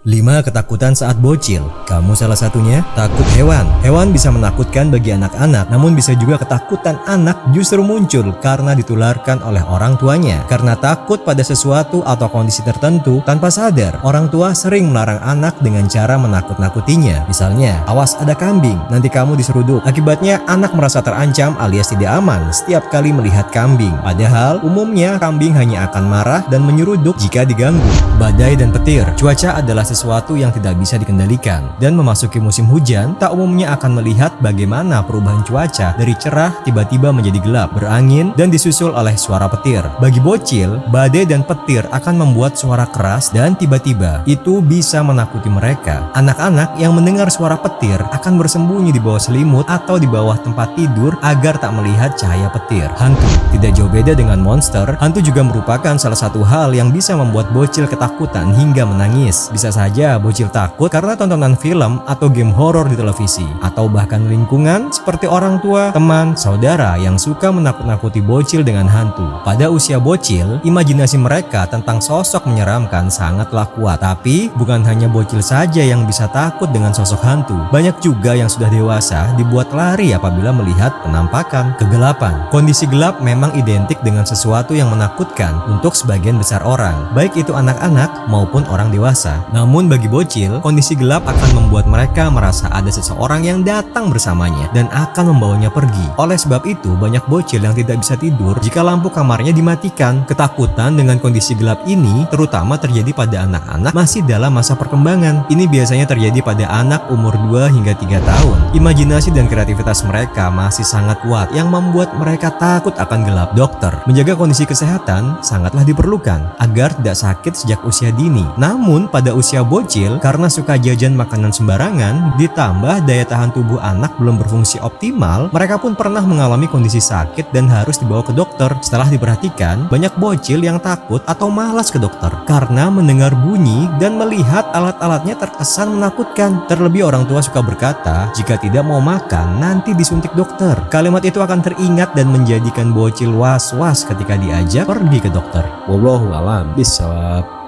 5 ketakutan saat bocil. Kamu salah satunya? Takut hewan. Hewan bisa menakutkan bagi anak-anak, namun bisa juga ketakutan anak justru muncul karena ditularkan oleh orang tuanya. Karena takut pada sesuatu atau kondisi tertentu, tanpa sadar, orang tua sering melarang anak dengan cara menakut-nakutinya. Misalnya, awas ada kambing, nanti kamu diseruduk. Akibatnya anak merasa terancam alias tidak aman setiap kali melihat kambing. Padahal, umumnya kambing hanya akan marah dan menyeruduk jika diganggu. Badai dan petir. Cuaca adalah sesuatu yang tidak bisa dikendalikan, dan memasuki musim hujan tak umumnya akan melihat bagaimana perubahan cuaca dari cerah tiba-tiba menjadi gelap, berangin, dan disusul oleh suara petir. Bagi bocil, badai dan petir akan membuat suara keras dan tiba-tiba itu bisa menakuti mereka. Anak-anak yang mendengar suara petir akan bersembunyi di bawah selimut atau di bawah tempat tidur agar tak melihat cahaya petir. Hantu tidak jauh beda dengan monster. Hantu juga merupakan salah satu hal yang bisa membuat bocil ketakutan hingga menangis. Bisa saja bocil takut karena tontonan film atau game horor di televisi, atau bahkan lingkungan seperti orang tua, teman, saudara yang suka menakut-nakuti bocil dengan hantu. Pada usia bocil, imajinasi mereka tentang sosok menyeramkan sangatlah kuat. Tapi bukan hanya bocil saja yang bisa takut dengan sosok hantu. Banyak juga yang sudah dewasa dibuat lari apabila melihat penampakan. Kegelapan. Kondisi gelap memang identik dengan sesuatu yang menakutkan untuk sebagian besar orang, baik itu anak-anak maupun orang dewasa. Namun bagi bocil, kondisi gelap akan membuat mereka merasa ada seseorang yang datang bersamanya dan akan membawanya pergi. Oleh sebab itu, banyak bocil yang tidak bisa tidur jika lampu kamarnya dimatikan. Ketakutan dengan kondisi gelap ini terutama terjadi pada anak-anak masih dalam masa perkembangan. Ini biasanya terjadi pada anak umur 2 hingga 3 tahun. Imajinasi dan kreativitas mereka masih sangat kuat yang membuat mereka takut akan gelap. Dokter menjaga kondisi kesehatan sangatlah diperlukan agar tidak sakit sejak usia dini. Namun pada usia bocil, karena suka jajan makanan sembarangan, ditambah daya tahan tubuh anak belum berfungsi optimal, mereka pun pernah mengalami kondisi sakit dan harus dibawa ke dokter. Setelah diperhatikan, banyak bocil yang takut atau malas ke dokter karena mendengar bunyi dan melihat alat-alatnya terkesan menakutkan. Terlebih orang tua suka berkata, jika tidak mau makan, nanti disuntik dokter. Kalimat itu akan teringat dan menjadikan bocil was-was ketika diajak pergi ke dokter. Wallahu a'lam bishawab.